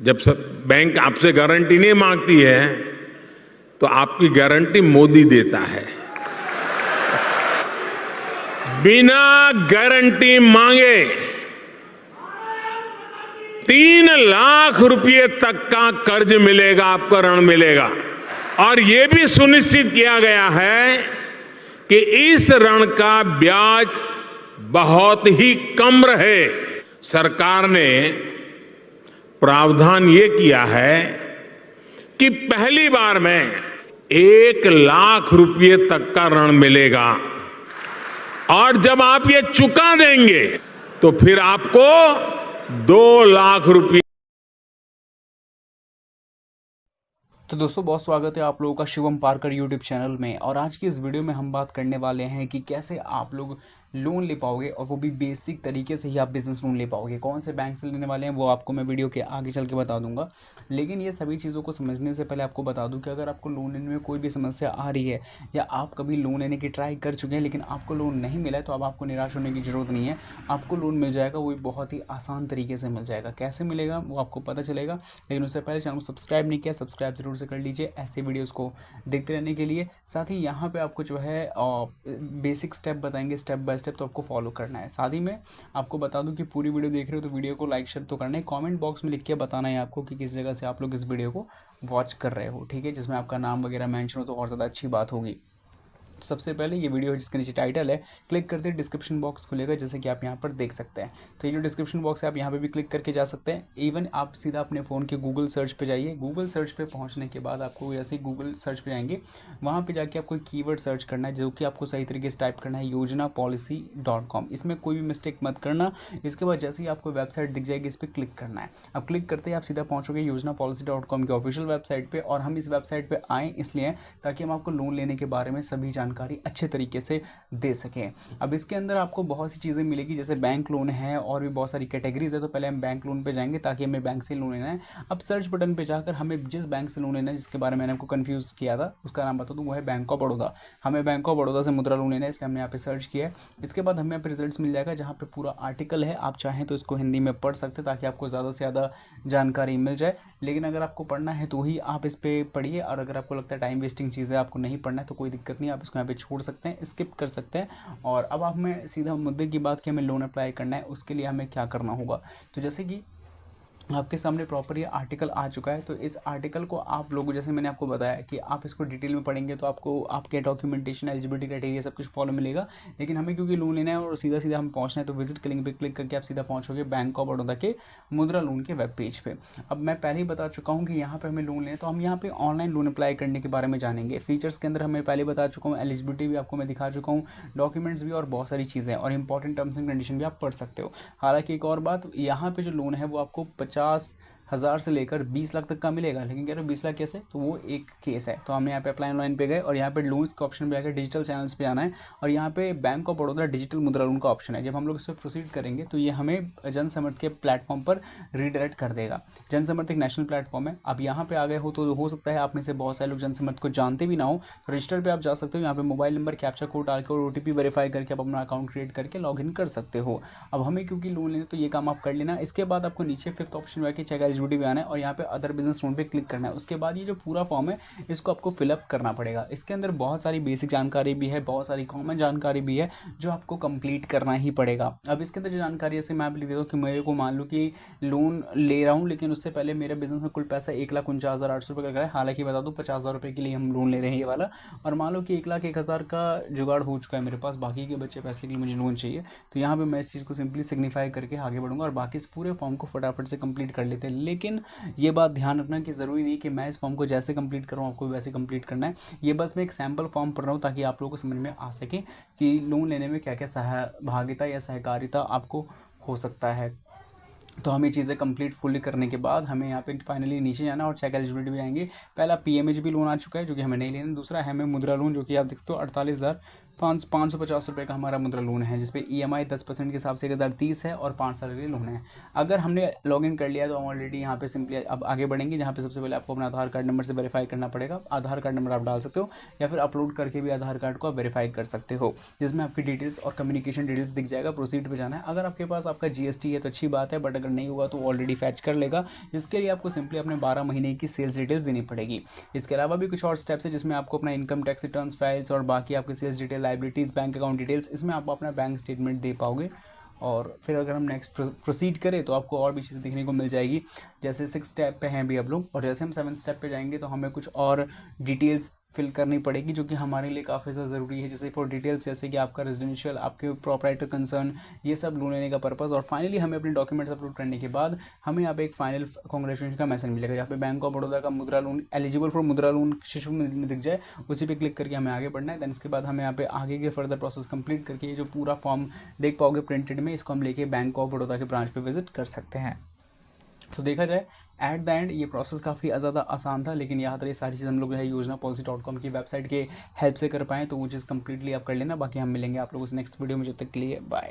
जब सब बैंक आपसे गारंटी नहीं मांगती है तो आपकी गारंटी मोदी देता है। बिना गारंटी मांगे 3 लाख रुपए तक का कर्ज मिलेगा, आपको ऋण मिलेगा। और यह भी सुनिश्चित किया गया है कि इस ऋण का ब्याज बहुत ही कम रहे। सरकार ने प्रावधान ये किया है कि पहली बार में 1 लाख रुपए तक का ऋण मिलेगा और जब आप ये चुका देंगे तो फिर आपको 2 लाख रुपए। तो दोस्तों बहुत स्वागत है आप लोगों का शिवम पारकर यूट्यूब चैनल में। और आज की इस वीडियो में हम बात करने वाले हैं कि कैसे आप लोग लोन ले पाओगे, और वो भी बेसिक तरीके से ही आप बिजनेस लोन ले पाओगे। कौन से बैंक से लेने वाले हैं वो आपको मैं वीडियो के आगे चल के बता दूंगा। लेकिन ये सभी चीज़ों को समझने से पहले आपको बता दूं कि अगर आपको लोन लेने में कोई भी समस्या आ रही है या आप कभी लोन लेने की ट्राई कर चुके हैं लेकिन आपको लोन नहीं मिला है, तो अब आपको निराश होने की ज़रूरत नहीं है। आपको लोन मिल जाएगा, वो बहुत ही आसान तरीके से मिल जाएगा। कैसे मिलेगा वो आपको पता चलेगा, लेकिन उससे पहले चैनल को सब्सक्राइब नहीं किया, सब्सक्राइब जरूर से कर लीजिए ऐसे वीडियोज़ को देखते रहने के लिए। साथ ही यहाँ पे आपको जो है बेसिक स्टेप बताएंगे, स्टेप बाय स्टेप, तो आपको फॉलो करना है। साथ ही में आपको बता दूं कि पूरी वीडियो देख रहे हो तो वीडियो को लाइक शेयर तो करना है। कमेंट बॉक्स में लिख के बताना है आपको कि किस जगह से आप लोग इस वीडियो को वॉच कर रहे हो, ठीक है, जिसमें आपका नाम वगैरह मेंशन हो तो और ज़्यादा अच्छी बात होगी। तो सबसे पहले ये वीडियो है जिसके नीचे टाइटल है, क्लिक करते ही डिस्क्रिप्शन बॉक्स खुलेगा, जैसे कि आप यहाँ पर देख सकते हैं। तो ये जो डिस्क्रिप्शन बॉक्स है आप यहाँ पे भी क्लिक करके जा सकते हैं। इवन आप सीधा अपने फ़ोन के गूगल सर्च पे जाइए। गूगल सर्च पे पहुँचने के बाद आपको जैसे ही गूगल सर्च पे जाएंगे वहाँ पे जाके आपको कीवर्ड सर्च करना है, जो कि आपको सही तरीके से टाइप करना है, योजनापॉलिसी.com। इसमें कोई भी मिस्टेक मत करना। इसके बाद जैसे ही आपको वेबसाइट दिख जाएगी इस पर क्लिक करना है। अब क्लिक करते ही आप सीधा पहुँचोगे योजनापॉलिसी.com के ऑफिशियल वेबसाइट पर। और हम इस वेबसाइट पर आएँ इसलिए ताकि हम आपको लोन लेने के बारे में सभी जानकारी अच्छे तरीके से दे सकें। अब इसके अंदर आपको बहुत सी चीज़ें मिलेगी, जैसे बैंक लोन है और भी बहुत सारी कैटेगरीज है। तो पहले हम बैंक लोन पे जाएंगे ताकि हमें बैंक से लोन लेना है। अब सर्च बटन पे जाकर हमें जिस बैंक से लोन लेना है, जिसके बारे में मैंने आपको कंफ्यूज किया था उसका नाम बता दूं, वो है बैंक ऑफ बड़ौदा। हमें बैंक ऑफ बड़ौदा से मुद्रा लोन लेना है, इसलिए हमने यहाँ पे सर्च किया है। इसके बाद हमें यहाँ पे रिजल्ट मिल जाएगा जहाँ पे पूरा आर्टिकल है। आप चाहें तो इसको हिंदी में पढ़ सकते हैं ताकि आपको ज़्यादा से ज़्यादा जानकारी मिल जाए। लेकिन अगर आपको पढ़ना है तो ही आप इस पर पढ़िए, और अगर आपको लगता है टाइम वेस्टिंग चीज़ है, आपको नहीं पढ़ना है, तो कोई दिक्कत नहीं, आप इसको यहाँ पे छोड़ सकते हैं, स्किप कर सकते हैं। और अब आप में सीधा मुद्दे की बात कि हमें लोन अप्लाई करना है, उसके लिए हमें क्या करना होगा। तो जैसे कि आपके सामने प्रॉपर ये आर्टिकल आ चुका है। तो इस आर्टिकल को आप लोग, जैसे मैंने आपको बताया कि आप इसको डिटेल में पढ़ेंगे तो आपको आपके डॉक्यूमेंटेशन, एलिजिबिलिटी क्राइटेरिया सब कुछ फॉलो मिलेगा। लेकिन हमें क्योंकि लोन लेना है और सीधा सीधा हम पहुंचना है, तो विजिट के लिंक पे क्लिक करके आप सीधा पहुंचोगे बैंक ऑफ बड़ौदा के मुद्रा लोन के वेब पेज पे। अब मैं पहले ही बता चुका हूँ कि यहाँ पे हमें लोन लेना है, तो हम यहाँ पे ऑनलाइन लोन अप्लाई करने के बारे में जानेंगे। फीचर्स के अंदर हमें पहले बता चुका हूँ, एलिजिबिलिटी भी आपको मैं दिखा चुका हूँ, डॉक्यूमेंट्स भी, और बहुत सारी चीज़ें, और इंपॉर्टेंट टर्म्स एंड कंडीशन भी आप पढ़ सकते हो। हालांकि एक और बात, यहाँ पे जो लोन है वो आपको 50,000 से लेकर 20 लाख तक का मिलेगा। लेकिन कह रहे हो 20 लाख कैसे, तो वो एक केस है। तो हमने यहाँ पे अप्लाई ऑनलाइन पे गए और यहाँ पे लोन्स के ऑप्शन पे आकर डिजिटल चैनल्स पे आना है, और यहाँ पे बैंक ऑफ बड़ौदा डिजिटल मुद्रा लोन का ऑप्शन है। जब हम लोग इस पर प्रोसीड करेंगे तो ये हमें जन समर्थ के प्लेटफॉर्म पर रीडायरेक्ट कर देगा। जन समर्थ एक नेशनल प्लेटफॉर्म है। अब यहाँ पे आ गए हो तो हो सकता है आप में से बहुत सारे लोग जन समर्थ को जानते भी ना हो, तो रजिस्टर पर आप जा सकते हो। यहाँ पे मोबाइल नंबर, कैप्चा कोड डाल के और OTP वेरीफाई करके आप अपना अकाउंट क्रिएट करके लॉग इन कर सकते हो। अब हमें क्योंकि लोन लेना तो ये काम आप कर लेना। इसके बाद आपको नीचे 5th ऑप्शन में आके चेक एलिजिबिलिटी भी आना है और यहाँ पे अदर बिजनेस लोन पे क्लिक करना है। उसके बाद ये जो पूरा फॉर्म है इसको आपको फिलअप करना पड़ेगा। इसके अंदर बहुत सारी बेसिक जानकारी भी है, बहुत सारी कॉमन जानकारी भी है जो आपको कंप्लीट करना ही पड़ेगा। अब इसके अंदर जो जानकारी है मैं लिख देता हूँ कि मेरे को मान लो कि लोन ले रहा हूँ, लेकिन उससे पहले मेरे बिजनेस में कुल पैसा 1,49,800 रुपये का है। हालांकि बता दूँ 50,000 रुपये के लिए हम लोन ले रहे हैं ये वाला। और मान लो कि 1,01,000 का जुगाड़ हो चुका है मेरे पास, बाकी के बच्चे पैसे के लिए मुझे लोन चाहिए। तो यहाँ पर मैं इस चीज़ को सिंपली सिग्निफाई करके आगे बढ़ूंगा और बाकी इस पूरे फॉर्म को फटाफट से कंप्लीट कर लेते हैं। लेकिन ये बात ध्यान रखना कि ज़रूरी नहीं कि मैं इस फॉर्म को जैसे कंप्लीट करूँ आपको वैसे कंप्लीट करना है। ये बस मैं एक सैम्पल फॉर्म पढ़ रहा हूँ ताकि आप लोगों को समझ में आ सके कि लोन लेने में क्या क्या सहभागिता या सहकारिता आपको हो सकता है। तो हमें चीज़ें कंप्लीट फुली करने के बाद हमें यहाँ पे फाइनली नीचे जाना और चेक एलिजिबिलिटी भी आएंगे। पहला PMHB लोन आ चुका है जो कि हमें नहीं लेना। दूसरा है हमें मुद्रा लोन, जो कि आप देखते हो 48,000 ₹550 का हमारा मुद्रा लोन है, जिसपे EMI 10% के हिसाब से 1030 है और 5 साल के लिए लोन है। अगर हमने लॉगिन कर लिया तो हम ऑलरेडी यहाँ पे सिंपली अब आगे बढ़ेंगे, जहाँ पे सबसे पहले आपको अपना आधार कार्ड नंबर से वेरीफाई करना पड़ेगा। आधार कार्ड नंबर आप डाल सकते हो या फिर अपलोड करके भी आधार कार्ड को आप वेरीफाई कर सकते हो, जिसमें आपकी डिटेल्स और कम्युनिकेशन डिटेल्स दिख जाएगा। प्रोसीड पे जाना है। अगर आपके पास आपका GST है तो अच्छी बात है, बट अगर नहीं हुआ तो ऑलरेडी फैच कर लेगा, जिसके लिए आपको सिंपली अपने 12 महीने की सेल्स डिटेल्स देनी पड़ेगी। इसके अलावा भी कुछ और स्टेप्स है, जिसमें आपको अपना इनकम टैक्स रिटर्न्स फाइल्स और बाकी आपके sales detail, liabilities, bank account details, इसमें आप अपना बैंक स्टेटमेंट दे पाओगे। और फिर अगर हम नेक्स्ट प्रोसीड करें तो आपको और भी चीज़ें देखने को मिल जाएगी। जैसे 6 स्टेप पे हैं अभी आप लोग, और जैसे हम 7 स्टेप पे जाएंगे तो हमें कुछ और डिटेल्स फिल करनी पड़ेगी, जो कि हमारे लिए काफ़ी ज़्यादा ज़रूरी है। जैसे फॉर डिटेल्स, जैसे कि आपका रेजिडेंशियल, आपके प्रोप्राइटर कंसर्न, ये सब लोन लेने का पर्पस। और फाइनली हमें अपने डॉक्यूमेंट्स अपलोड करने के बाद हमें यहाँ पे एक फाइनल कांग्रेचुलेशन का मैसेज मिलेगा, जहाँ पे बैंक ऑफ बड़ौदा का मुद्रा लोन एलिजिबल फॉर मुद्रा लोन शिशु में दिख जाए, उसी पे क्लिक करके हमें आगे बढ़ना है। दैन इसके बाद हमें यहाँ पे आगे के फर्दर प्रोसेस कंप्लीट करके ये जो पूरा फॉर्म देख पाओगे प्रिंटेड में, इसको हम लेके बैंक ऑफ बड़ौदा के ब्रांच पे विजिट कर सकते हैं। तो देखा जाए एट द एंड ये प्रोसेस काफ़ी ज़्यादा आसान था, लेकिन यहाँ तक ये सारी चीज़ हम लोग जो है योजनाpolicy.com की वेबसाइट के हेल्प से कर पाएँ, तो वो चीज़ कंप्लीटली आप कर लेना। बाकी हम मिलेंगे आप लोगों से नेक्स्ट वीडियो में, जब तक के लिए बाय।